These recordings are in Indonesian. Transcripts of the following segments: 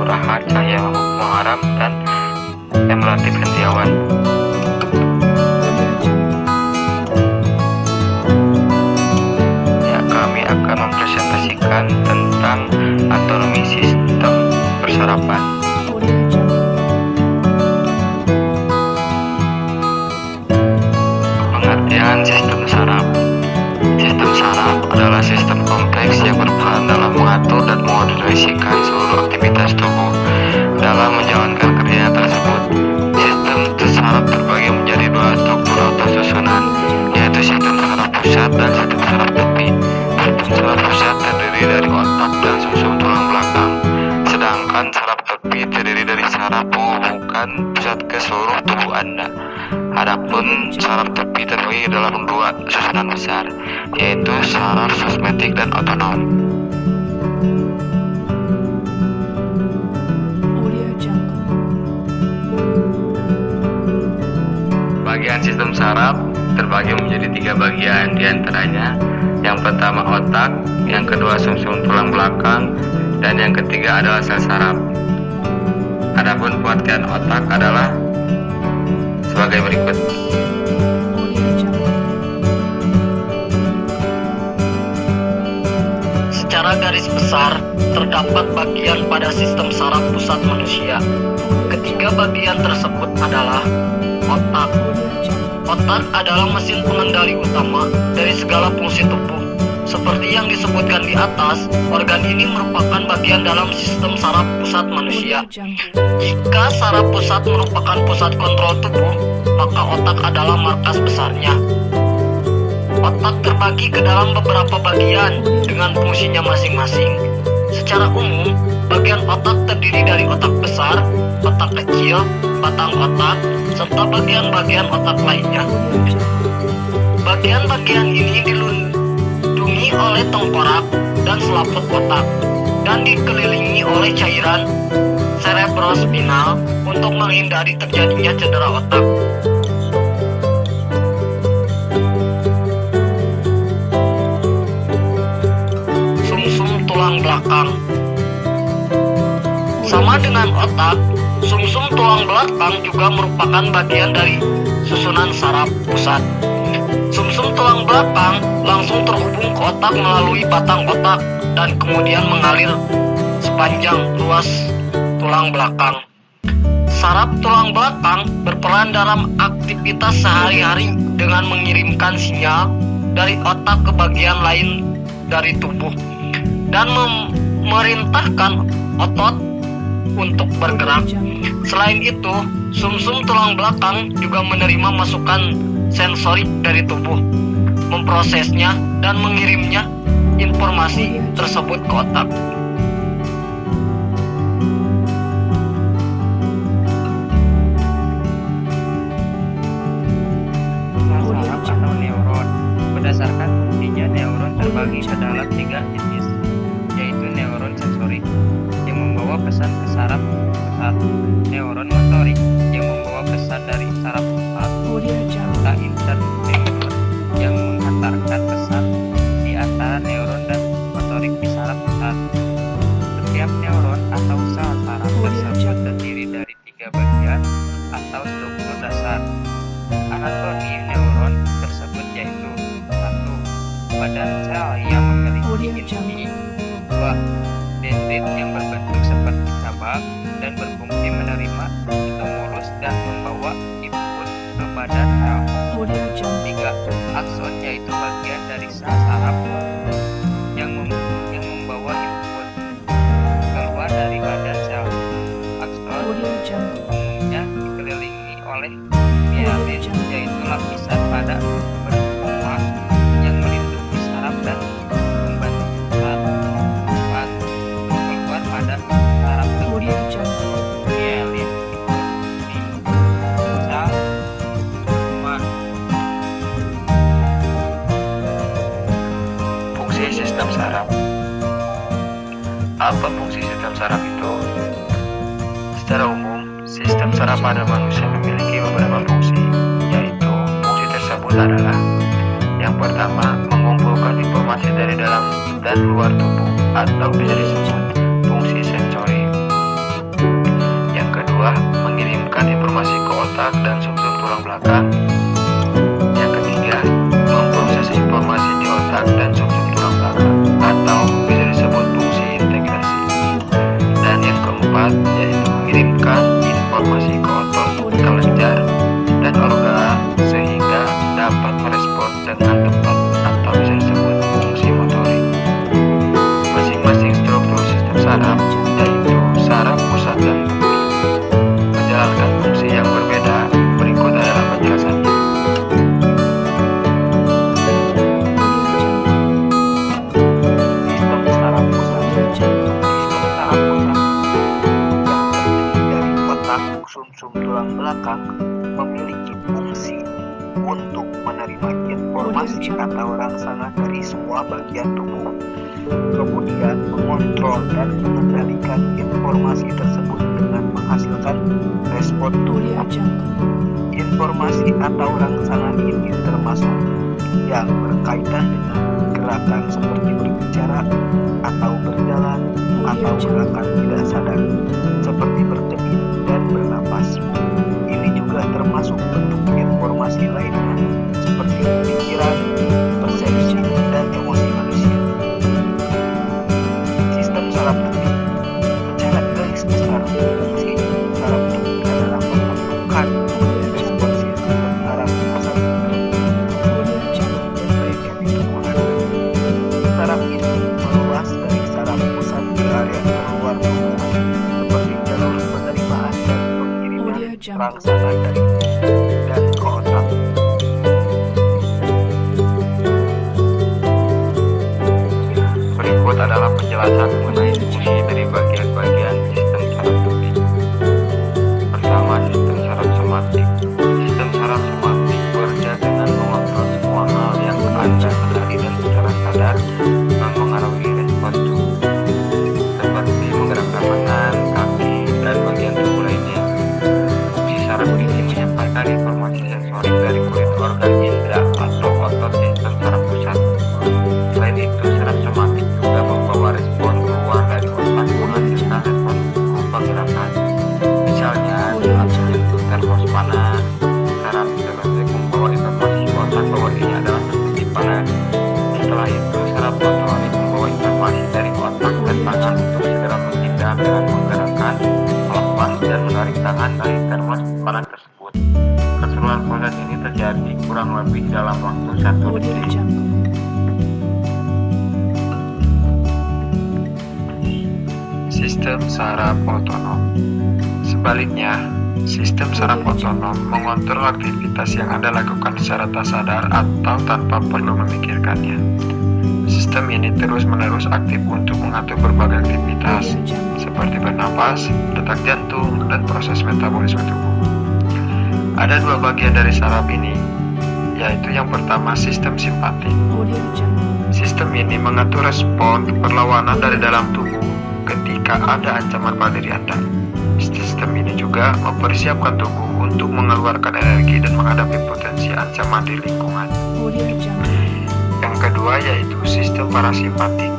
kurahan, cahaya muharam, dan emulatif sentiawan. Ya, kami akan mempresentasikan tentang anatomi sistem persarapan. Pengertian sistem saraf. Sistem saraf adalah sistem kompleks yang berperan dalam mengatur dan mengoordinasikan seluruh aktivitas tubuh dalam menjalankan kerjanya tersebut. Sistem saraf terbagi menjadi dua struktur atau susunan, yaitu sistem saraf pusat dan sistem saraf tepi. Sistem saraf pusat terdiri dari otak dan sumsum tulang belakang, sedangkan saraf tepi terdiri dari saraf menghubungkan pusat ke seluruh tubuh Anda. Adapun saraf tepi terbagi dalam dua susunan besar, yaitu saraf susmetik dan otonom. Bagian sistem saraf terbagi menjadi 3 bagian, diantaranya yang pertama otak, yang kedua sumsum tulang belakang, dan yang ketiga adalah sel saraf. Adapun pengertian otak adalah sebagai berikut. Secara garis besar, terdapat bagian pada sistem saraf pusat manusia. Ketiga bagian tersebut adalah otak. Otak adalah mesin pengendali utama dari segala fungsi tubuh. Seperti yang disebutkan di atas, organ ini merupakan bagian dalam sistem saraf pusat manusia. Jika saraf pusat merupakan pusat kontrol tubuh, maka otak adalah markas besarnya. Otak terbagi ke dalam beberapa bagian dengan fungsinya masing-masing. Secara umum, bagian otak terdiri dari otak besar, otak kecil, batang otak, serta bagian-bagian otak lainnya. Bagian-bagian ini dilindungi oleh tengkorak dan selaput otak dan dikelilingi oleh cairan cerebrospinal untuk menghindari terjadinya cedera otak. Sumsum tulang belakang. Sama dengan otak, sumsum tulang belakang juga merupakan bagian dari susunan saraf pusat. Sumsum tulang belakang langsung terhubung ke otak melalui batang otak dan kemudian mengalir sepanjang ruas tulang belakang. Saraf tulang belakang berperan dalam aktivitas sehari-hari dengan mengirimkan sinyal dari otak ke bagian lain dari tubuh dan memerintahkan otot untuk bergerak. Selain itu, sumsum tulang belakang juga menerima masukan sensorik dari tubuh, memprosesnya dan mengirimnya informasi tersebut ke otak. Saraf atau neuron. Berdasarkan fungsinya, neuron terbagi ke dalam 3 jenis, yaitu neuron sensorik yang membawa pesan ke saraf pusat, neuron motorik yang membawa pesan dari saraf pusat, serta interneuron yang menghantarkan pesan di antara neuron dan motorik di saraf pusat. Setiap neuron atau sel saraf tersebut terdiri dari 3 bagian atau struktur dasar. Anatomi neuron tersebut yaitu 1. Badan sel yang memiliki inti, 2. dendrit yang berbentuk seperti cabang dan berfungsi menerima stimulus dan membawa input ke badan sel. 3. Akson yaitu bagian dari sel saraf yang membawa input keluar dari badan sel. Akson umumnya dikelilingi oleh mialin yaitu lapisan pada berkoma yang melindungi saraf dan membantu saraf keluar pada saraf tersebut. Mialin di sel koma. Fungsi sistem saraf. Apa fungsi sistem saraf itu? Secara umum, sistem saraf pada manusia memiliki beberapa fungsi, yaitu fungsi tersebut adalah: yang pertama, mengumpulkan informasi dari dalam dan luar tubuh atau bisa disebut fungsi sensori. keempat yaitu mengirimkan informasi ke otot, kelenjar, dan organ sehingga dapat merespon dengan tepat atau bisa disebut fungsi motorik. Masing-masing struktur sistem saraf yaitu saraf pusat dan bumi menjalankan fungsi yang berbeda. Berikut adalah penjelasannya. Sistem saraf pusat. Sistem saraf pusat yang terdiri dari otak, sumsum tulang belakang memiliki fungsi untuk menerima informasi atau rangsangan dari semua bagian tubuh, kemudian mengontrol dan mengendalikan informasi tersebut dengan menghasilkan respon tubuh. Informasi atau rangsangan ini termasuk yang berkaitan dengan gerakan seperti berbicara atau berjalan atau gerakan tidak sadar seperti berkedip dan bernapas. Ini juga termasuk bentuk informasi lainnya seperti pikiran, persepsi, dan emosi manusia. Sistem saraf tepik. Secara garis besar, fungsi saraf tepik adalah menentukan respon sistem saraf pusat baiknya itu mengatur. Saraf ini meluas dari saraf pusat ke area terluar tubuh seperti jalur penerimaan dan pengiriman rangsangan dari dan ke otak. Berikut adalah penjelasan mengenai fungsi dari bagian-bagian sistem saraf tepik. Pertama, sistem saraf somatik. Sistem saraf somatik bekerja dengan mengontrol semua hal yang Anda sadari dan secara sadar mempengaruhi respon tubuh, seperti menggerakkan tangan, kaki, dan bagian tubuh lainnya. Fungsi saraf ini menyampaikan informasi sensorik dari kulit organ indera atau otot sistem saraf pusat. Selain itu, saraf somatik juga membawa respon keluar dari otak menghasilkan respon berupa gerakan. Misalnya, saat menyentuh termos panas, saraf somatik membawa informasi ke otak bahwa ini adalah titik panas. Setelah itu, saraf motorik membawa informasi dari otak ke tangan untuk segera menghindar dengan menggerakkan, melepas, dan menarik tangan dari termos panas tersebut. Keseluruhan proses ini terjadi kurang lebih dalam waktu 1 detik. Sistem saraf otonom. Sebaliknya, sistem saraf otonom mengontrol aktivitas yang Anda lakukan secara tak sadar atau tanpa perlu memikirkannya. Sistem ini terus-menerus aktif untuk mengatur berbagai aktivitas seperti bernapas, detak jantung, dan proses metabolisme tubuh. Ada dua bagian dari saraf ini, yaitu yang pertama sistem simpatik. Sistem ini mengatur respon perlawanan dari dalam tubuh ketika ada ancaman pada diri Anda. Sistem ini juga mempersiapkan tubuh untuk mengeluarkan energi dan menghadapi potensi ancaman di lingkungan. Yang kedua yaitu sistem parasimpatik.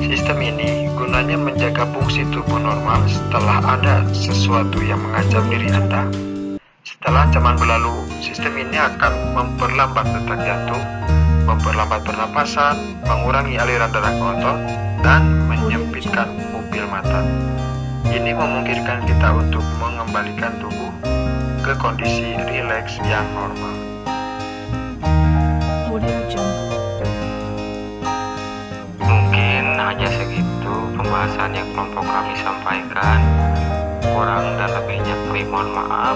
Sistem ini gunanya menjaga fungsi tubuh normal setelah ada sesuatu yang mengancam diri Anda. Setelah ancaman berlalu, sistem ini akan memperlambat detak jantung, memperlambat pernapasan, mengurangi aliran darah ke otot, dan menyempitkan pupil mata. Ini memungkinkan kita untuk mengembalikan tubuh ke kondisi rileks yang normal. Mungkin hanya segitu pembahasan yang kelompok kami sampaikan. Kurang dan lebihnya kami mohon maaf.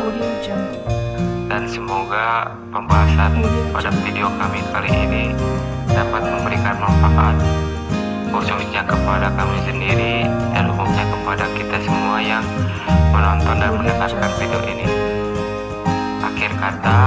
Dan semoga pembahasan pada video kami kali ini dapat memberikan manfaat, khususnya kepada kami sendiri dan umumnya kepada kita semua yang menonton dan mendengarkan video ini. Akhir kata,